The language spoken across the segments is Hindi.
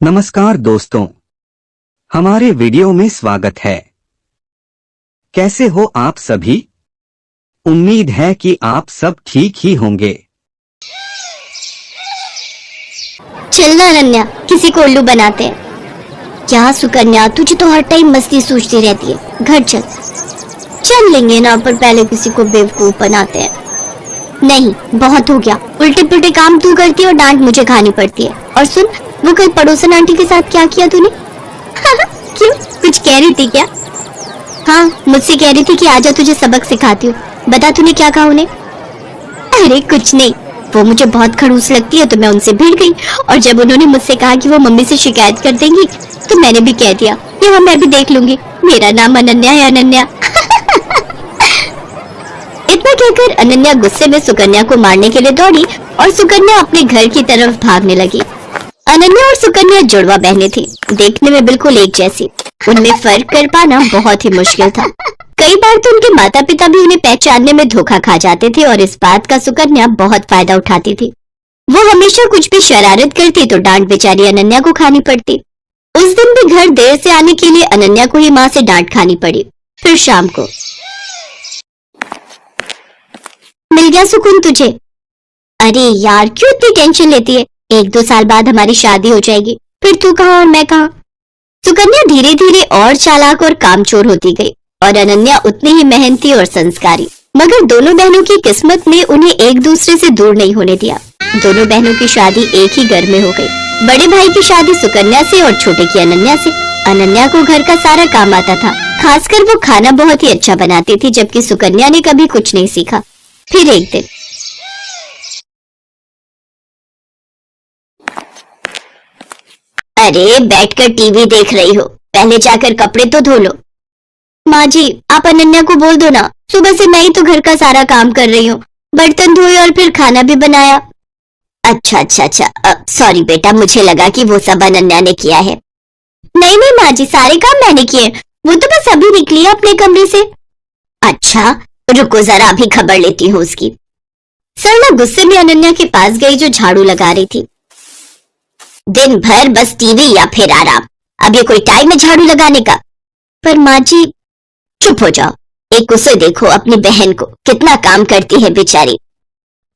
नमस्कार दोस्तों, हमारे वीडियो में स्वागत है। कैसे हो आप सभी? उम्मीद है कि आप सब ठीक ही होंगे। चलना अनन्या, किसी को उल्लू बनाते हैं। क्या सुकन्या, तुझे तो हर टाइम मस्ती सूझती रहती है। घर चल। चल लेंगे ना, पर पहले किसी को बेवकूफ बनाते हैं। नहीं, बहुत हो गया। उल्टे पुल्टे काम तू करती है और डांट मुझे खानी पड़ती है। और सुन, वो कल पड़ोसन आंटी के साथ क्या किया तूने? क्यों, कुछ कह रही थी क्या? हाँ, मुझसे कह रही थी कि आजा तुझे सबक सिखाती हूँ। बता तूने क्या कहा उन्हें? अरे कुछ नहीं, वो मुझे बहुत खड़ूस लगती है तो मैं उनसे भिड़ गई। और जब उन्होंने मुझसे कहा कि वो मम्मी से शिकायत कर देंगी तो मैंने भी कह दिया कि हाँ मैं भी देख लूंगी, मेरा नाम अनन्या है, अनन्या। इतना कहकर अनन्या गुस्से में सुकन्या को मारने के लिए दौड़ी और सुकन्या अपने घर की तरफ भागने लगी। अनन्या और सुकन्या जुड़वा बहनें थी, देखने में बिल्कुल एक जैसी। उनमें फर्क कर पाना बहुत ही मुश्किल था। कई बार तो उनके माता पिता भी उन्हें पहचानने में धोखा खा जाते थे और इस बात का सुकन्या बहुत फायदा उठाती थी। वो हमेशा कुछ भी शरारत करती तो डांट बेचारी अनन्या को खानी पड़ती। उस दिन भी घर देर से आने के लिए अनन्या को ही माँ से डांट खानी पड़ी। फिर शाम को, मिल गया सुकून तुझे? अरे यार, क्यों इतनी टेंशन लेती है? 1-2 साल बाद हमारी शादी हो जाएगी, फिर तू कहाँ और मैं कहाँ। सुकन्या धीरे धीरे और चालाक और कामचोर होती गई और अनन्या उतनी ही मेहनती और संस्कारी। मगर दोनों बहनों की किस्मत ने उन्हें एक दूसरे से दूर नहीं होने दिया। दोनों बहनों की शादी एक ही घर में हो गई। बड़े भाई की शादी सुकन्या से और छोटे की अनन्या से। अनन्या को घर का सारा काम आता था, खासकर वो खाना बहुत ही अच्छा बनाती थी, जबकि सुकन्या ने कभी कुछ नहीं सीखा। फिर एक दिन, अरे बैठकर टीवी देख रही हो, पहले जाकर कपड़े तो धो लो। माँ जी, आप अनन्या को बोल दो ना, सुबह से मैं ही तो घर का सारा काम कर रही हूँ, बर्तन धोए और फिर खाना भी बनाया। अच्छा, सॉरी बेटा, मुझे लगा कि वो सब अनन्या ने किया है। नहीं नहीं माँ जी, सारे काम मैंने किए, वो तो बस अभी निकली है अपने कमरे से। अच्छा, रुको जरा, अभी खबर लेती हूँ उसकी। सरला गुस्से में अनन्या के पास गई जो झाड़ू लगा रही थी। दिन भर बस टीवी या फिर आराम, अब ये कोई टाइम है झाड़ू लगाने का? पर माँ जी। चुप हो जाओ, एक उसे देखो, अपनी बहन को, कितना काम करती है बेचारी।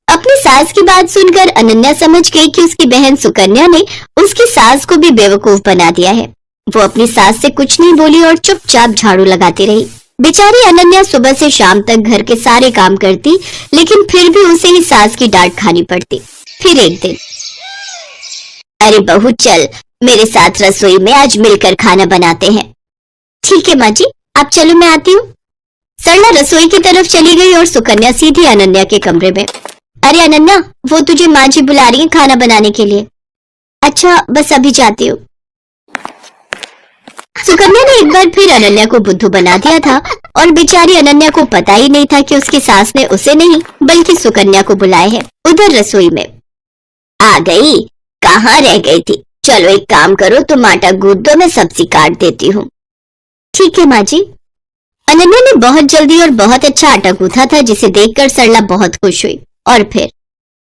अपनी सास की बात सुनकर अनन्या समझ गई कि उसकी बहन सुकन्या ने उसकी सास को भी बेवकूफ बना दिया है। वो अपनी सास से कुछ नहीं बोली और चुपचाप झाड़ू लगाती रही। बेचारी अनन्या सुबह से शाम तक घर के सारे काम करती, लेकिन फिर भी उसे ही सास की डांट खानी पड़ती। फिर एक दिन, अरे बहू चल, मेरे साथ रसोई में आज मिलकर खाना बनाते हैं। ठीक है माँ जी, आप चलो, मैं आती हूँ। सरला रसोई की तरफ चली गई और सुकन्या सीधी अनन्या के कमरे में। अरे अनन्या, वो तुझे माँ जी बुला रही है खाना बनाने के लिए। अच्छा, बस अभी जाती हूँ। सुकन्या ने एक बार फिर अनन्या को बुद्धू बना दिया था और बेचारी अनन्या को पता ही नहीं था कि उसकी सास ने उसे नहीं बल्कि सुकन्या को बुलाया है। उधर रसोई में, आ गई, कहाँ रह गई थी? चलो एक काम करो, तुम आटा गूंथ दो, मैं सब्जी काट देती हूँ। ठीक है माँ जी। अनन्या ने बहुत जल्दी और बहुत अच्छा आटा गूंथा था, जिसे देखकर सरला बहुत खुश हुई। और फिर,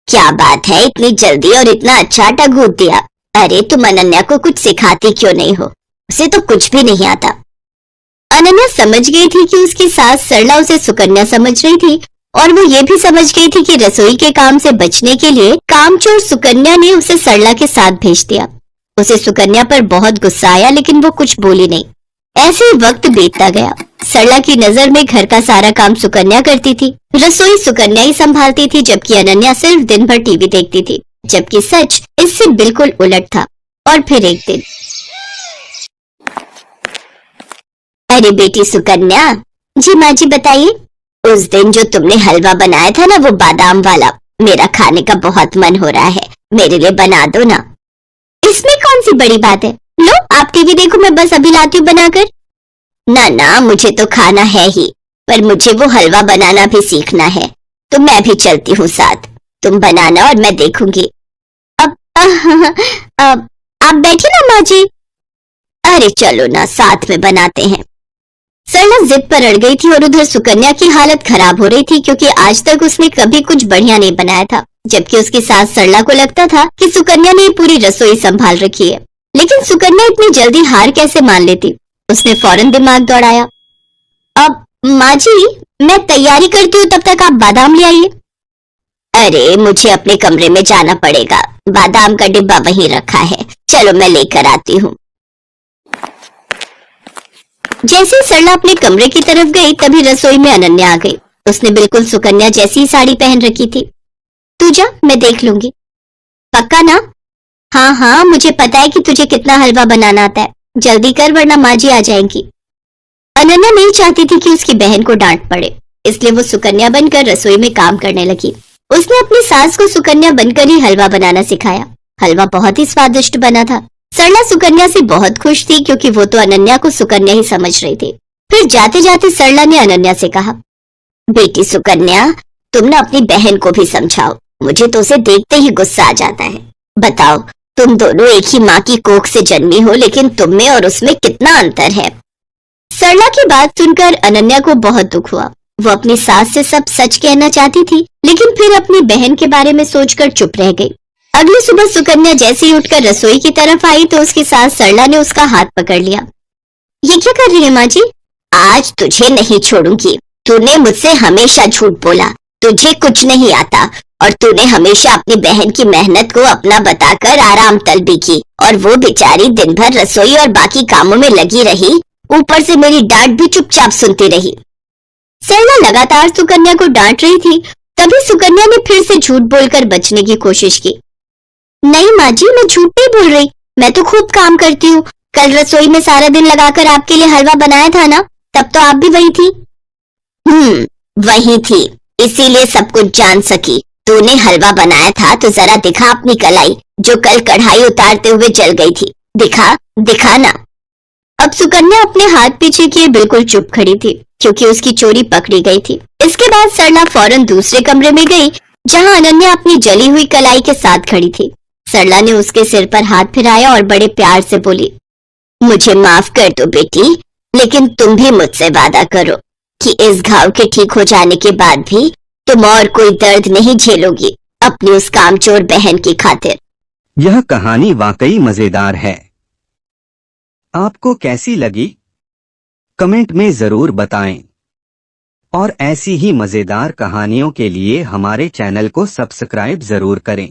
क्या बात है, इतनी जल्दी और इतना अच्छा आटा गूंथ दिया। अरे तुम अनन्या को कुछ सिखाती क्यों नहीं हो? उसे तो कुछ भी नहीं आता। अनन्या समझ गई थी कि उसकी सास सरला उसे सुकन्या समझ रही थी और वो ये भी समझ गई थी कि रसोई के काम से बचने के लिए कामचोर सुकन्या ने उसे सरला के साथ भेज दिया। उसे सुकन्या पर बहुत गुस्सा आया, लेकिन वो कुछ बोली नहीं। ऐसे ही वक्त बीतता गया। सरला की नजर में घर का सारा काम सुकन्या करती थी, रसोई सुकन्या ही संभालती थी, जबकि अनन्या सिर्फ दिन भर टीवी देखती थी, जबकि सच इससे बिल्कुल उलट था। और फिर एक दिन, अरे बेटी सुकन्या। जी माँ जी, बताइए। उस दिन जो तुमने हलवा बनाया था ना, वो बादाम वाला, मेरा खाने का बहुत मन हो रहा है, मेरे लिए बना दो ना। इसमें कौन सी बड़ी बात है, लो आप टीवी देखो, मैं बस अभी लाती हूँ बनाकर। ना ना, मुझे तो खाना है ही, पर मुझे वो हलवा बनाना भी सीखना है, तो मैं भी चलती हूँ साथ। तुम बनाना और मैं देखूंगी। अब आप बैठिए ना माँ जी। अरे चलो ना, साथ में बनाते हैं। सरला जिद पर अड़ गई थी और उधर सुकन्या की हालत खराब हो रही थी क्योंकि आज तक उसने कभी कुछ बढ़िया नहीं बनाया था, जबकि उसकी सास सरला को लगता था कि सुकन्या ने पूरी रसोई संभाल रखी है। लेकिन सुकन्या इतनी जल्दी हार कैसे मान लेती? उसने फौरन दिमाग दौड़ाया। अब माँ जी, मैं तैयारी करती हूँ, तब तक आप बादाम ले आइए। अरे मुझे अपने कमरे में जाना पड़ेगा, बादाम का डिब्बा वहीं रखा है, चलो मैं लेकर आती हूँ। जैसे ही सरला अपने कमरे की तरफ गई तभी रसोई में अनन्या आ गई। उसने बिल्कुल सुकन्या जैसी ही साड़ी पहन रखी थी। तू जा, मैं देख लूंगी। पक्का ना? हाँ हाँ, मुझे पता है कि तुझे कितना हलवा बनाना आता है, जल्दी कर वरना माँ जी आ जाएंगी। अनन्या नहीं चाहती थी कि उसकी बहन को डांट पड़े, इसलिए वो सुकन्या बनकर रसोई में काम करने लगी। उसने अपनी सास को सुकन्या बनकर ही हलवा बनाना सिखाया। हलवा बहुत ही स्वादिष्ट बना था। सरला सुकन्या से बहुत खुश थी क्योंकि वो तो अनन्या को सुकन्या ही समझ रही थी। फिर जाते जाते सरला ने अनन्या से कहा, बेटी सुकन्या, तुम ना अपनी बहन को भी समझाओ, मुझे तो उसे देखते ही गुस्सा आ जाता है। बताओ, तुम दोनों एक ही माँ की कोख से जन्मी हो, लेकिन तुम में और उसमें कितना अंतर है। सरला की बात सुनकर अनन्या को बहुत दुख हुआ। वो अपनी सास से सब सच कहना चाहती थी, लेकिन फिर अपनी बहन के बारे में सोचकर चुप रह गई। अगली सुबह सुकन्या जैसे ही उठकर रसोई की तरफ आई तो उसकी सास सरला ने उसका हाथ पकड़ लिया। ये क्या कर रही है माँ जी? आज तुझे नहीं छोड़ूंगी। तूने मुझसे हमेशा झूठ बोला, तुझे कुछ नहीं आता और तूने हमेशा अपनी बहन की मेहनत को अपना बताकर आराम तलबी की, और वो बेचारी दिन भर रसोई और बाकी कामों में लगी रही, ऊपर से मेरी डांट भी चुपचाप सुनती रही। सरला लगातार सुकन्या को डांट रही थी, तभी सुकन्या ने फिर से झूठ बोलकर बचने की कोशिश की। नहीं माँ जी, मैं झूठ नहीं बोल रही, मैं तो खूब काम करती हूँ। कल रसोई में सारा दिन लगाकर आपके लिए हलवा बनाया था ना, तब तो आप भी वही थी। वही थी, इसीलिए सब कुछ जान सकी। तूने हलवा बनाया था तो जरा दिखा अपनी कलाई, जो कल कढ़ाई उतारते हुए जल गई थी। दिखा, दिखा ना। अब सुकन्या अपने हाथ पीछे किए बिल्कुल चुप खड़ी थी क्योंकि उसकी चोरी पकड़ी गई थी। इसके बाद सरला फौरन दूसरे कमरे में गई जहां अनन्या अपनी जली हुई कलाई के साथ खड़ी थी। सरला ने उसके सिर पर हाथ फिराया और बड़े प्यार से बोली, मुझे माफ कर दो बेटी, लेकिन तुम भी मुझसे वादा करो कि इस घाव के ठीक हो जाने के बाद भी तुम और कोई दर्द नहीं झेलोगी अपनी उस कामचोर बहन की खातिर। यह कहानी वाकई मजेदार है। आपको कैसी लगी? कमेंट में जरूर बताएं। और ऐसी ही मजेदार कहानियों के लिए हमारे चैनल को सब्सक्राइब जरूर करें।